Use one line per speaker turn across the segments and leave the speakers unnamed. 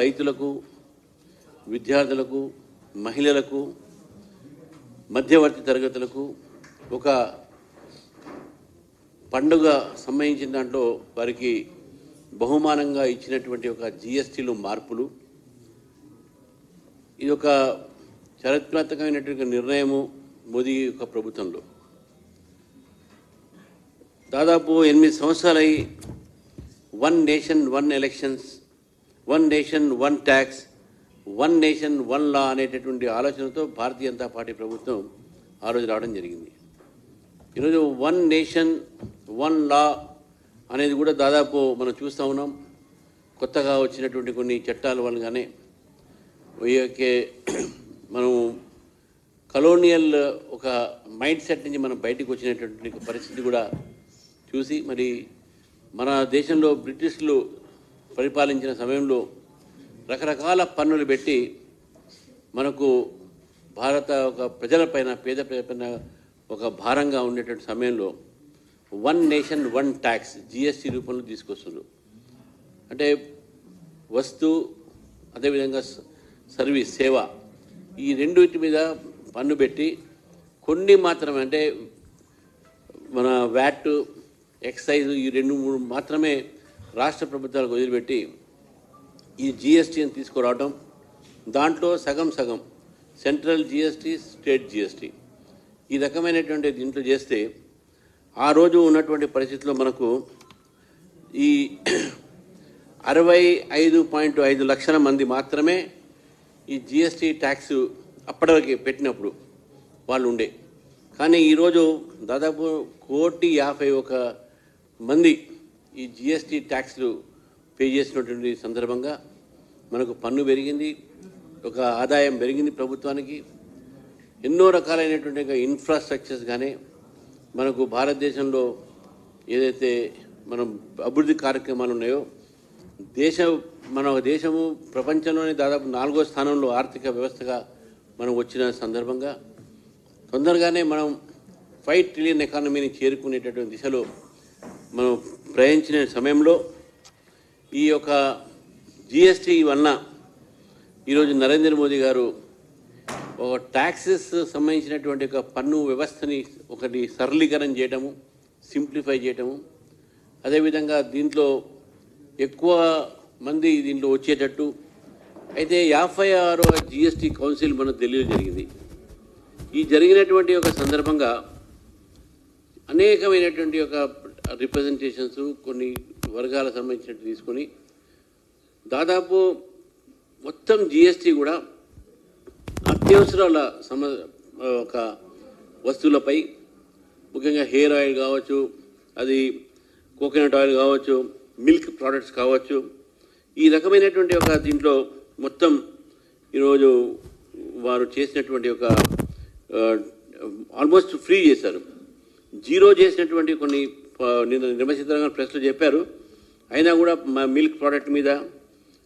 రైతులకు, విద్యార్థులకు, మహిళలకు, మధ్యవర్తి తరగతులకు ఒక పండుగ సంబంధించిన దాంట్లో వారికి బహుమానంగా ఇచ్చినటువంటి ఒక జిఎస్టీలో మార్పులు, ఇది ఒక చారిత్రాత్మకమైనటువంటి నిర్ణయము మోదీ యొక్క ప్రభుత్వంలో. దాదాపు 8 సంవత్సరాలై one nation one elections, one nation one tax, one nation one law అనేటటువంటి ఆలోచనతో భారతీయ జనతా పార్టీ ప్రభుత్వం ఆ రోజు రావడం జరిగింది. ఈరోజు వన్ నేషన్ వన్ లా అనేది కూడా దాదాపు మనం చూస్తూ ఉన్నాం. కొత్తగా వచ్చినటువంటి కొన్ని చట్టాల వల్లగానే మనం కలోనియల్ ఒక మైండ్ సెట్ నుంచి మనం బయటకు వచ్చినటువంటి పరిస్థితి కూడా చూసి, మరి మన దేశంలో బ్రిటిష్లు పరిపాలించిన సమయంలో రకరకాల పన్నులు పెట్టి మనకు భారత ఒక ప్రజలపైన, పేద ప్రజలపైన ఒక భారంగా ఉండేటువంటి సమయంలో one nation one tax GST రూపంలో తీసుకొస్తున్నారు. అంటే వస్తు, అదేవిధంగా సర్వీస్, సేవ, ఈ రెండింటి మీద పన్ను పెట్టి కొన్ని మాత్రమే, అంటే మన వ్యాట్, ఎక్సైజ్, ఈ 2-3 మాత్రమే రాష్ట్ర ప్రభుత్వాలకు వదిలిపెట్టి ఈ జిఎస్టీని తీసుకురావడం, దాంట్లో సగం సగం సెంట్రల్ జిఎస్టీ, స్టేట్ జిఎస్టీ, ఈ రకమైనటువంటి దీంట్లో చేస్తే ఆ రోజు ఉన్నటువంటి పరిస్థితుల్లో మనకు ఈ 65.5 లక్షల మంది మాత్రమే ఈ జిఎస్టీ ట్యాక్స్ అప్పటివరకు పెట్టినప్పుడు వాళ్ళు ఉండే. కానీ ఈరోజు దాదాపు 1,51,00,000 మంది ఈ జిఎస్టీ ట్యాక్స్లు పే చేసినటువంటి సందర్భంగా మనకు పన్ను పెరిగింది, ఒక ఆదాయం పెరిగింది ప్రభుత్వానికి. ఎన్నో రకాలైనటువంటి ఇన్ఫ్రాస్ట్రక్చర్స్ కానీ మనకు భారతదేశంలో ఏదైతే మనం అభివృద్ధి కార్యక్రమాలు ఉన్నాయో, మన దేశము ప్రపంచంలోనే దాదాపు 4వ స్థానంలో ఆర్థిక వ్యవస్థగా మనం వచ్చిన సందర్భంగా తొందరగానే మనం 5 ట్రిలియన్ ఎకానమీని చేరుకునేటటువంటి దిశలో మనం ప్రయాణించిన సమయంలో ఈ యొక్క జిఎస్టీ వలన ఈరోజు నరేంద్ర మోదీ గారు ఒక ట్యాక్సెస్ సంబంధించినటువంటి ఒక పన్ను వ్యవస్థని ఒకటి సరళీకరణ చేయటము, సింప్లిఫై చేయటము, అదేవిధంగా దీంట్లో ఎక్కువ మంది దీంట్లో వచ్చేటట్టు. అయితే 56వ జిఎస్టీ కౌన్సిల్ మన ఢిల్లీలో జరిగింది. ఈ జరిగినటువంటి ఒక సందర్భంగా అనేకమైనటువంటి ఒక రిప్రజెంటేషన్స్ కొన్ని వర్గాల సంబంధించినట్టు తీసుకొని దాదాపు మొత్తం జిఎస్టీ కూడా అత్యవసరాల ఒక వస్తువులపై, ముఖ్యంగా హెయిర్ ఆయిల్ కావచ్చు, అది కోకోనట్ ఆయిల్ కావచ్చు, మిల్క్ ప్రోడక్ట్స్ కావచ్చు, ఈ రకమైనటువంటి ఒక దీంట్లో మొత్తం ఈరోజు వారు చేసినటువంటి ఒక ఆల్మోస్ట్ ఫ్రీ చేశారు. జీరో చేసినటువంటి కొన్ని నిర్మచితంగా ప్రెస్లో చెప్పారు. అయినా కూడా మిల్క్ ప్రోడక్ట్ మీద,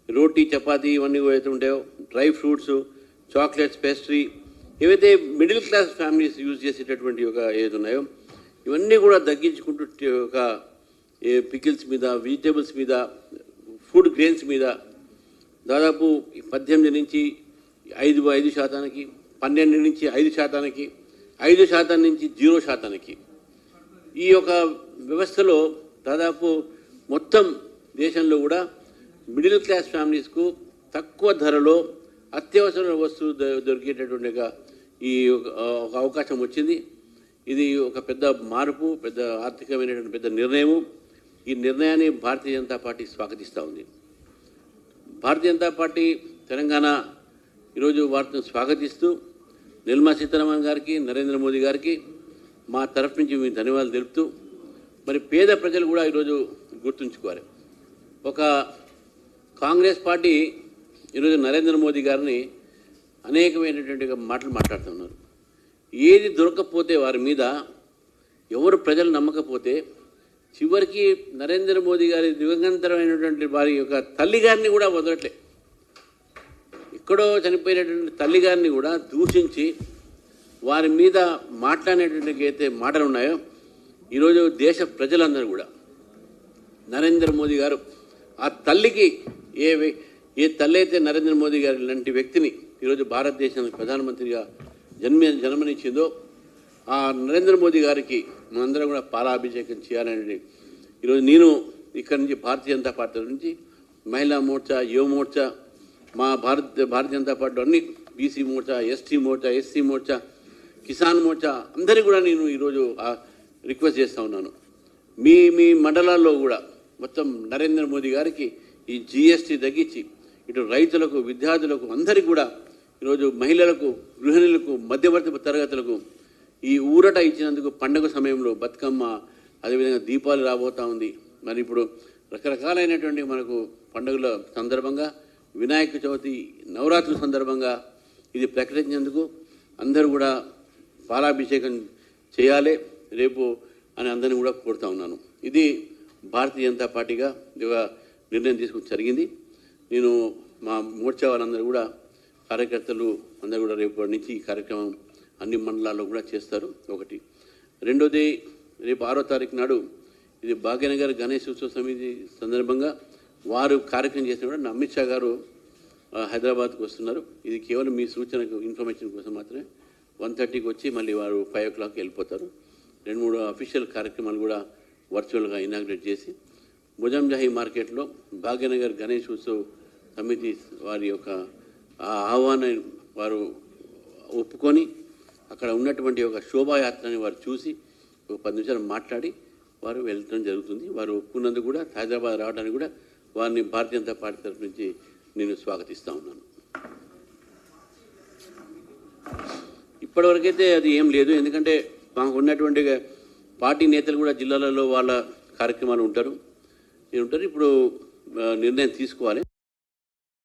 రోటీ, చపాతీ, ఇవన్నీ ఏవైతే ఉంటాయో, డ్రై ఫ్రూట్స్, చాక్లెట్స్, పేస్ట్రీ, ఏవైతే మిడిల్ క్లాస్ ఫ్యామిలీస్ యూజ్ చేసేటటువంటి ఒక ఏది ఉన్నాయో ఇవన్నీ కూడా తగ్గించుకుంటూ ఒక పికిల్స్ మీద, వెజిటేబుల్స్ మీద, ఫుడ్ గ్రెయిన్స్ మీద దాదాపు 18 నుంచి 5%, 12 నుంచి 5%, 5% నుంచి 0%. ఈ యొక్క వ్యవస్థలో దాదాపు మొత్తం దేశంలో కూడా మిడిల్ క్లాస్ ఫ్యామిలీస్కు తక్కువ ధరలో అత్యవసర వస్తువు దొరికేటటువంటి ఈ ఒక అవకాశం వచ్చింది. ఇది ఒక పెద్ద మార్పు, పెద్ద ఆర్థికమైనటువంటి పెద్ద నిర్ణయము. ఈ నిర్ణయాన్ని భారతీయ జనతా పార్టీ స్వాగతిస్తూ ఉంది. భారతీయ జనతా పార్టీ తెలంగాణ ఈరోజు వారిని స్వాగతిస్తూ నిర్మలా సీతారామన్ గారికి, నరేంద్ర మోదీ గారికి మా తరఫు నుంచి మీ ధన్యవాదాలు తెలుపుతూ, మరి పేద ప్రజలు కూడా ఈరోజు గుర్తుంచుకోవాలి. ఒక కాంగ్రెస్ పార్టీ ఈరోజు నరేంద్ర మోదీ గారిని అనేకమైనటువంటి మాటలు మాట్లాడుతున్నారు. ఏది దొరకకపోతే వారి మీద, ఎవరు ప్రజలు నమ్మకపోతే, చివరికి నరేంద్ర మోదీ గారి దివంగతమైనటువంటి వారి యొక్క తల్లి గారిని కూడా వదలట్లే. ఎక్కడో చనిపోయినటువంటి తల్లి గారిని కూడా దూషించి వారి మీద మాట్లాడేటువంటి అయితే మాటలు ఉన్నాయో, ఈరోజు దేశ ప్రజలందరూ కూడా నరేంద్ర మోదీ గారు ఆ తల్లికి ఏ తల్లి అయితే నరేంద్ర మోదీ గారి లాంటి వ్యక్తిని ఈరోజు భారతదేశానికి ప్రధానమంత్రిగా జన్మనిచ్చిందో ఆ నరేంద్ర మోదీ గారికి మనందరం కూడా పాలాభిషేకం చేయాలని ఈరోజు నేను ఇక్కడి నుంచి భారతీయ జనతా పార్టీ నుంచి మహిళా మోర్చా, యువ మోర్చా, మా భారతీయ జనతా పార్టీ అన్ని BC Morcha, ST Morcha, SC Morcha, Kisan Morcha అందరికీ కూడా నేను ఈరోజు రిక్వెస్ట్ చేస్తూ ఉన్నాను. మీ మండలాల్లో కూడా మొత్తం నరేంద్ర మోదీ గారికి ఈ జీఎస్టీ తగ్గించి ఇటు రైతులకు, విద్యార్థులకు అందరికీ కూడా ఈరోజు మహిళలకు, గృహిణులకు, మధ్యవర్తి తరగతులకు ఈ ఊరట ఇచ్చినందుకు పండుగ సమయంలో బతుకమ్మ, అదేవిధంగా దీపావళి రాబోతూ ఉంది. మరి ఇప్పుడు రకరకాలైనటువంటి మనకు పండుగల సందర్భంగా వినాయక చవితి, నవరాత్రుల సందర్భంగా ఇది ప్రకటించినందుకు అందరూ కూడా పాలాభిషేకం చేయాలి రేపు అని అందరినీ కూడా కోరుతా ఉన్నాను. ఇది భారతీయ జనతా పార్టీగా ఒక నిర్ణయం తీసుకుని జరిగింది. నేను మా మోర్చా వాళ్ళందరూ కూడా కార్యకర్తలు అందరూ కూడా రేపటి నుంచి ఈ కార్యక్రమం అన్ని మండలాల్లో కూడా చేస్తారు. ఒకటి. రెండోది, రేపు 6వ తారీఖు నాడు ఇది భాగ్యనగర్ గణేష్ ఉత్సవ సమితి సందర్భంగా వారు కార్యక్రమం చేసిన కూడా అమిత్ షా గారు హైదరాబాద్కు వస్తున్నారు. ఇది కేవలం మీ సూచనకు, ఇన్ఫర్మేషన్ కోసం మాత్రమే. 1:30కి వచ్చి మళ్ళీ వారు 5 o'clock వెళ్ళిపోతారు. 2-3 అఫీషియల్ కార్యక్రమాలు కూడా వర్చువల్గా ఇనాగ్రేట్ చేసి ముజంజాహి మార్కెట్లో భాగ్యనగర్ గణేష్ ఉత్సవ్ సమితి వారి యొక్క ఆహ్వానం వారు ఒప్పుకొని అక్కడ ఉన్నటువంటి ఒక శోభాయాత్రని వారు చూసి ఒక 10 నిమిషాలు మాట్లాడి వారు వెళ్ళడం జరుగుతుంది. వారు ఒప్పుకున్నందుకు కూడా హైదరాబాద్ రావడానికి కూడా వారిని భారతీయ జనతా పార్టీ తరఫు నుంచి నేను స్వాగతిస్తూ ఉన్నాను. ఇప్పటివరకైతే అది ఏం లేదు. ఎందుకంటే మాకు ఉన్నటువంటి పార్టీ నేతలు కూడా జిల్లాలలో వాళ్ళ కార్యక్రమాలు ఉంటారు. ఇప్పుడు నిర్ణయం తీసుకోవాలి.